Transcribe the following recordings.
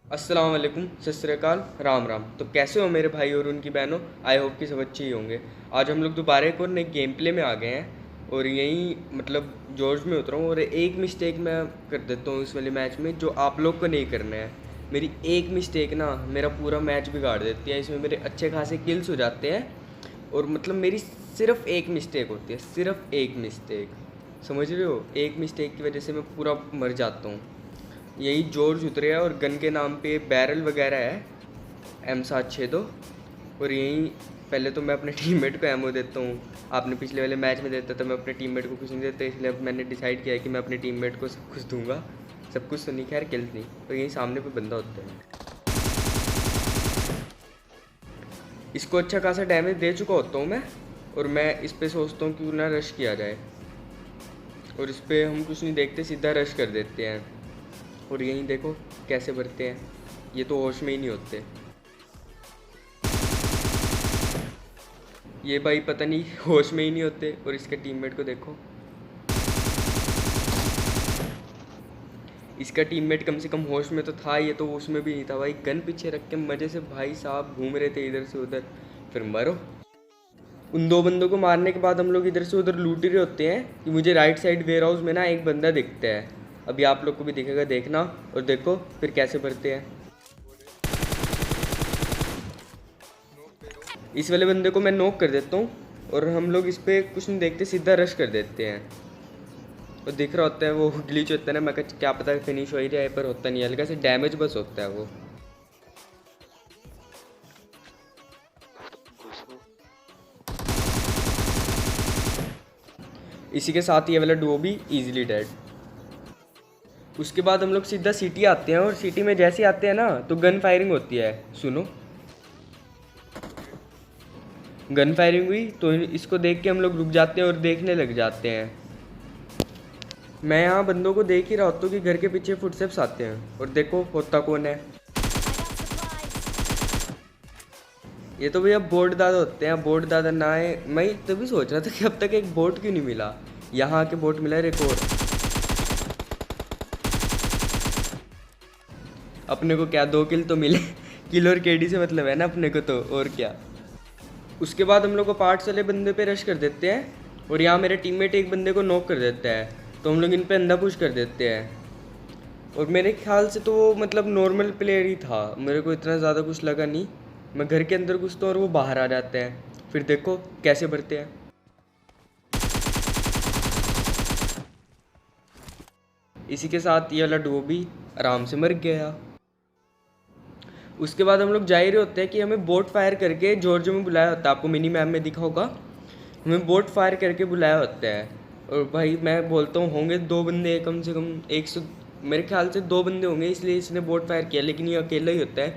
अस्सलाम वालेकुम, सत श्री अकाल, राम राम। तो कैसे हो मेरे भाई और उनकी बहनों। आई होप कि सब अच्छे ही होंगे। आज हम लोग दोबारा एक और नए गेम प्ले में आ गए हैं और यहीं मतलब जॉर्ज में उतरा हूँ और एक मिस्टेक मैं कर देता हूँ इस वाले मैच में जो आप लोग को नहीं करना है। मेरी एक मिस्टेक ना मेरा पूरा मैच बिगाड़ देती है। इसमें मेरे अच्छे खासे किल्स हो जाते हैं और मतलब मेरी सिर्फ एक मिस्टेक होती है, सिर्फ एक मिस्टेक। समझ रहे हो, एक मिस्टेक की वजह से मैं पूरा मर जाता हूँ। यही जॉर्ज उतरे है और गन के नाम पे बैरल वगैरह है, M762। और यहीं पहले तो मैं अपने टीममेट को एमओ देता हूँ। आपने पिछले वाले मैच में देता था, मैं अपने टीममेट को कुछ नहीं देता, इसलिए अब मैंने डिसाइड किया है कि मैं अपने टीममेट को सब कुछ दूंगा। सब कुछ तो नहीं, खैर किल्स नहीं। और यहीं सामने पे बंदा होता है, इसको अच्छा खासा डैमेज दे चुका होता हूँ मैं। और मैं इस पर सोचता हूँ क्यों ना रश किया जाए, और इस पर हम कुछ नहीं देखते, सीधा रश कर देते हैं। और यहीं देखो कैसे बढ़ते हैं, ये तो होश में ही नहीं होते। ये भाई पता नहीं होश में ही नहीं होते। और इसके टीममेट को देखो, इसका टीममेट कम से कम होश में तो था, ये तो उसमें भी नहीं था भाई। गन पीछे रख के मज़े से भाई साहब घूम रहे थे इधर से उधर, फिर मरो। उन दो बंदों को मारने के बाद हम लोग इधर से उधर लूट ही रहे होते हैं कि मुझे राइट साइड वेयर हाउस में ना एक बंदा दिखता है। अभी आप लोग को भी दिखेगा, देखना। और देखो फिर कैसे भरते हैं। इस वाले बंदे को मैं नॉक कर देता हूँ और हम लोग इस पर कुछ नहीं देखते, सीधा रश कर देते हैं। और दिख रहा होता है वो ग्लिच होता है ना, मैं क्या पता फिनिश हो ही जाए, पर होता नहीं है, हल्का से डैमेज बस होता है वो। इसी के साथ ये वाला डुओ भी इजीली डेड। उसके बाद हम लोग सीधा सिटी आते हैं और सिटी में जैसे आते हैं ना तो गन फायरिंग होती है। सुनो, गन फायरिंग हुई तो इसको देख के हम लोग रुक जाते हैं और देखने लग जाते हैं। मैं यहाँ बंदों को देख ही रहा होता हूँ कि घर के पीछे फुटस्टेप्स आते हैं, और देखो होता कौन है। ये तो भैया बोट दादा होते हैं। बोट दादा ना है, मैं तभी सोच रहा था कि अब तक एक बोट क्यों नहीं मिला। यहाँ आके बोट मिला है एक और। अपने को क्या 2 किल तो मिले किल और केडी से मतलब है ना अपने को, तो और क्या। उसके बाद हम लोग को पार्ट्स वाले बंदे पे रश कर देते हैं और यहाँ मेरे टीममेट एक बंदे को नॉक कर देता है, तो हम लोग इन पे अंधा पुश कर देते हैं। और मेरे ख्याल से तो वो मतलब नॉर्मल प्लेयर ही था, मेरे को इतना ज़्यादा कुछ लगा नहीं। मैं घर के अंदर घुसता हूँ और वो बाहर आ जाते हैं, फिर देखो कैसे भरते हैं। इसी के साथ ये वाला डुओ भी आराम से मर गया। उसके बाद हम लोग जा ही रहे होते हैं कि हमें बोट फायर करके जॉर्जियो में बुलाया होता है। आपको मिनी मैप में दिखा होगा, हमें बोट फायर करके बुलाया होता है। और भाई मैं बोलता हूँ होंगे 2 बंदे, कम से कम 100, मेरे ख्याल से 2 बंदे होंगे, इसलिए इसने बोट फायर किया। लेकिन ये अकेला ही होता है।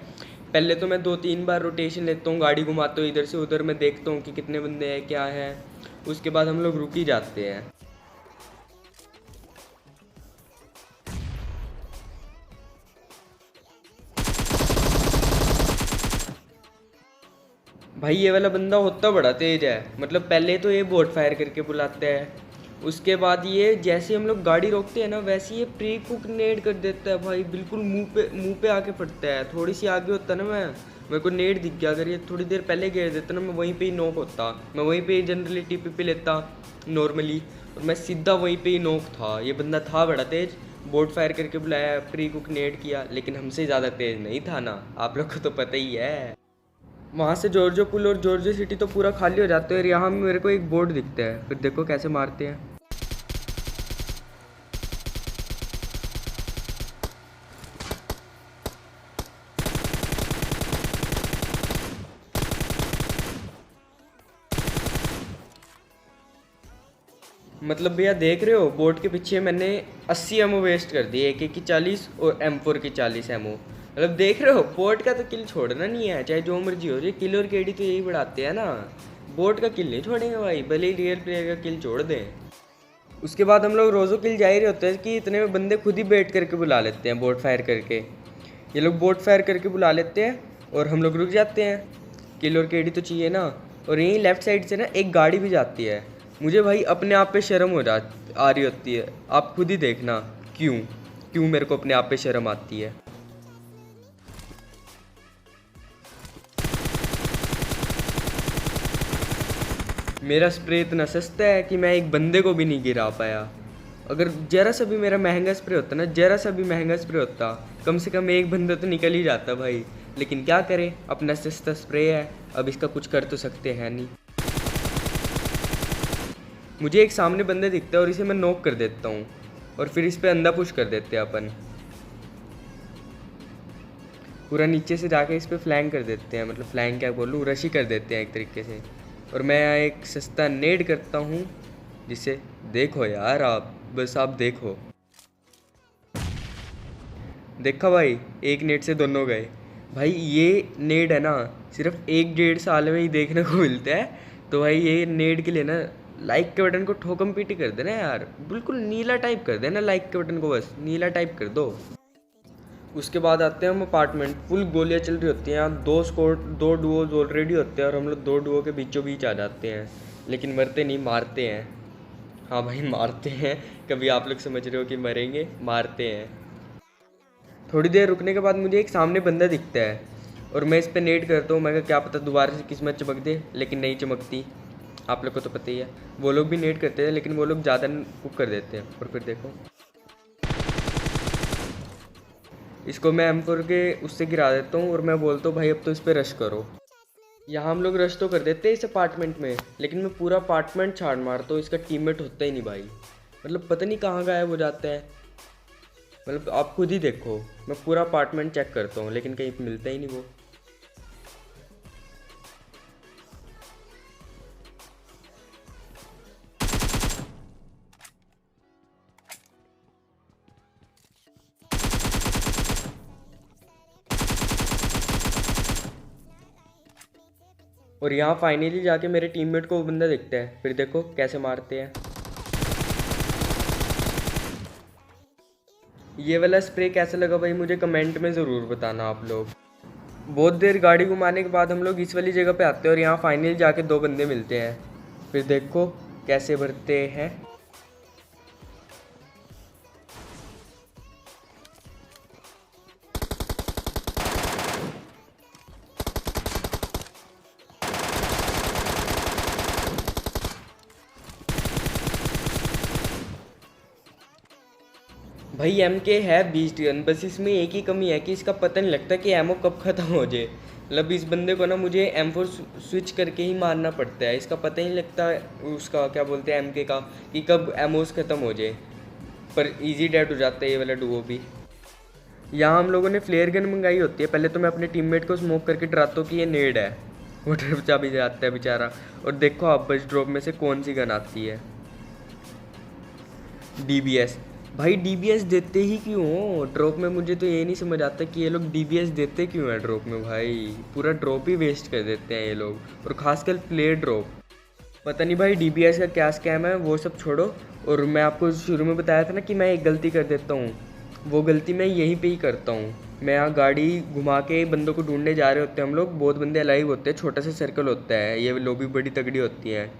पहले तो मैं 2-3 बार रोटेशन लेता हूँ, गाड़ी घुमाता हूँ इधर से उधर, मैं देखता हूँ कि कितने बंदे हैं क्या है। उसके बाद हम लोग रुक ही जाते हैं। भाई ये वाला बंदा होता बड़ा तेज है, मतलब पहले तो ये बोट फायर करके बुलाता है, उसके बाद ये जैसे हम लोग गाड़ी रोकते हैं ना वैसे ये प्री कुक नेड कर देता है भाई, बिल्कुल मुंह पे आके फटता है। थोड़ी सी आगे होता ना मैं, मेरे को नेड दिख गया, अगर ये थोड़ी देर पहले गिर देता ना मैं वहीं पे ही नॉक होता। मैं वहीं पे ही जनरली टीपी पे लेता नॉर्मली, और मैं सीधा वहीं पे ही नॉक था। ये बंदा था बड़ा तेज, बोट फायर करके बुलाया, प्री कुक नेड किया, लेकिन हमसे ज़्यादा तेज नहीं था ना, आप लोग को तो पता ही है। वहाँ से जॉर्जियो पुल और जॉर्जियो सिटी तो पूरा खाली हो जाता है और यहाँ मेरे को एक बोर्ड दिखता है, फिर देखो कैसे मारते हैं। मतलब भैया देख रहे हो, बोट के पीछे मैंने 80 एमओ वेस्ट कर दिए, एक की 40 और M4 की 40 एमओ। मतलब देख रहे हो, बोट का तो किल छोड़ना नहीं है, चाहे जो मर्जी हो जाए। किल और केडी तो यही बढ़ाते हैं ना, बोट का किल नहीं छोड़ेंगे भाई, भले ही रियल प्लेयर का किल छोड़ दें। उसके बाद हम लोग रोज़ो किल जा ही रहे होते हैं कि इतने में बंदे खुद ही बैठ करके बुला लेते हैं बोट फायर करके। ये लोग बोट फायर करके बुला लेते हैं और हम लोग रुक जाते हैं। किल और केडी तो चाहिए ना। और यहीं लेफ़्ट साइड से ना एक गाड़ी भी जाती है, मुझे भाई अपने आप पे शर्म आ रही होती है। आप खुद ही देखना क्यों क्यों मेरे को अपने आप पे शर्म आती है। मेरा स्प्रे इतना सस्ता है कि मैं एक बंदे को भी नहीं गिरा पाया। अगर जरा सा भी मेरा महंगा स्प्रे होता ना, जरा सा भी महंगा स्प्रे होता, कम से कम एक बंदा तो निकल ही जाता भाई। लेकिन क्या करें, अपना सस्ता स्प्रे है, अब इसका कुछ कर तो सकते हैं नहीं। मुझे एक सामने बंदे दिखता है और इसे मैं नॉक कर देता हूँ और फिर इस पे अंधा पुश कर देते हैं अपन। पूरा नीचे से जाके इस पे फ्लैंक कर देते हैं, मतलब फ्लैंक क्या बोलूँ, रशी कर देते हैं एक तरीके से। और मैं यहाँ एक सस्ता नेड करता हूँ जिसे देखो यार, आप बस आप देखो, देखा भाई, एक नेड से दोनों गए। भाई ये नेड है ना, सिर्फ 1-1.5 साल में ही देखने को मिलता है। तो भाई ये नेड के लिए ना लाइक के बटन को ठोकम पीटी कर देना यार, बिल्कुल नीला टाइप कर देना लाइक के बटन को, बस नीला टाइप कर दो। उसके बाद आते हैं हम अपार्टमेंट। फुल गोलियाँ चल रही होती हैं यहाँ, 2 डुओज ऑलरेडी होते हैं और हम लोग 2 डुओ के बीचों बीच आ जाते हैं। लेकिन मरते नहीं, मारते हैं। हाँ भाई मारते हैं, कभी आप लोग समझ रहे हो कि मरेंगे, मारते हैं। थोड़ी देर रुकने के बाद मुझे एक सामने बंदा दिखता है और मैं इस पर नेट करता हूँ। मैं कहा क्या पता दोबारा से किस्मत चमक दे, लेकिन नहीं चमकती। आप लोग को तो पता ही है, वो लोग भी नेट करते हैं लेकिन वो लोग ज़्यादा कुक कर देते हैं। और फिर देखो इसको मैं M4 के उससे गिरा देता हूँ और मैं बोलता हूँ भाई अब तो इस पर रश करो। यहाँ हम लोग रश तो कर देते हैं इस अपार्टमेंट में, लेकिन मैं पूरा अपार्टमेंट छाड़ मारता हूँ, इसका टीममेट होता ही नहीं भाई। मतलब पता नहीं कहाँ गायब हो जाता है। मतलब आप खुद ही देखो, मैं पूरा अपार्टमेंट चेक करता हूँ लेकिन कहीं मिलता ही नहीं वो। और यहाँ फाइनली जाके मेरे टीममेट को वो बंदा दिखता है, फिर देखो कैसे मारते हैं। ये वाला स्प्रे कैसा लगा भाई मुझे कमेंट में ज़रूर बताना आप लोग। बहुत देर गाड़ी घुमाने के बाद हम लोग इस वाली जगह पे आते हैं और यहाँ फाइनली जाके 2 बंदे मिलते हैं। फिर देखो कैसे भरते हैं। भाई MK है 20 गन, बस इसमें एक ही कमी है कि इसका पता नहीं लगता कि एमओ कब ख़त्म हो जाए। मतलब इस बंदे को ना मुझे M4 स्विच करके ही मारना पड़ता है, इसका पता ही नहीं लगता उसका क्या बोलते हैं MK का कि कब एमओस ख़त्म हो जाए। पर इजी डेड हो जाता है ये वाला डुओ भी। यहाँ हम लोगों ने फ्लेयर गन मंगाई होती है। पहले तो मैं अपने टीममेट को स्मोक करके डराता हूँ कि ये नेड है, वो डर जा भी जाता है बेचारा। और देखो आप बस ड्रॉप में से कौन सी गन आती है, DBS। भाई DBS देते ही क्यों हो ड्रॉप में, मुझे तो ये नहीं समझ आता कि ये लोग DBS देते क्यों है ड्रॉप में। भाई पूरा ड्रॉप ही वेस्ट कर देते हैं ये लोग, और ख़ासकर प्ले ड्रॉप। पता नहीं भाई DBS का क्या स्कैम है, वो सब छोड़ो। और मैं आपको शुरू में बताया था ना कि मैं एक गलती कर देता हूँ, वो गलती मैं यहीं पे ही करता हूँ। मैं यहाँ गाड़ी घुमा के बंदों को ढूंढने जा रहे होते हैं हम लोग, बहुत बंदे अलाइव होते हैं, छोटा सा सर्कल होता है, ये लॉबी बड़ी तगड़ी होती है।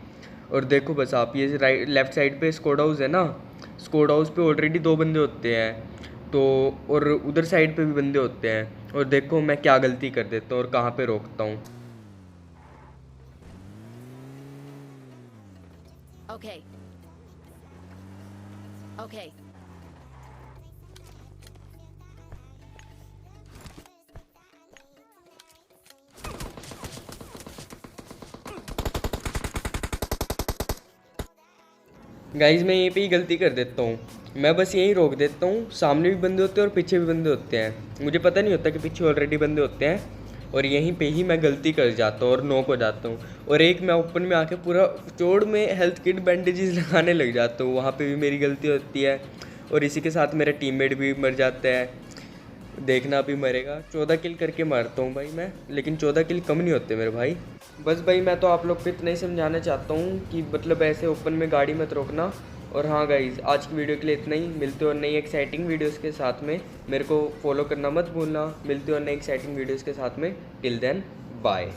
और देखो बस आप ये राइट लेफ़्ट साइड पे स्क्वाड हाउस है ना, स्क्वाड हाउस पे ऑलरेडी 2 बंदे होते हैं तो, और उधर साइड पे भी बंदे होते हैं। और देखो मैं क्या गलती कर देता हूँ और कहाँ पे रोकता हूँ। Okay. Okay. गाइज मैं यहीं पे ही गलती कर देता हूँ, मैं बस यहीं रोक देता हूँ। सामने भी बंदे होते हैं और पीछे भी बंदे होते हैं, मुझे पता नहीं होता कि पीछे ऑलरेडी बंदे होते हैं। और यहीं पे ही मैं गलती कर जाता हूँ और नॉक हो जाता हूँ। और एक मैं ओपन में आके पूरा चोड़ में हेल्थ किट बैंडेजेस लगाने लग जाता हूँ, वहाँ पे भी मेरी गलती होती है। और इसी के साथ मेरा टीममेट भी मर जाता है, देखना भी मरेगा। 14 किल करके मारता हूँ भाई मैं, लेकिन 14 किल कम नहीं होते मेरे भाई। बस भाई मैं तो आप लोग को इतना ही समझाना चाहता हूँ कि मतलब ऐसे ओपन में गाड़ी मत रोकना। और हाँ गाइज़, आज की वीडियो के लिए इतना ही। मिलते हो नई एक्साइटिंग वीडियोस के साथ में, मेरे को फॉलो करना मत भूलना। मिलते हो नई एक्साइटिंग वीडियोस के साथ में, टिल देन बाय।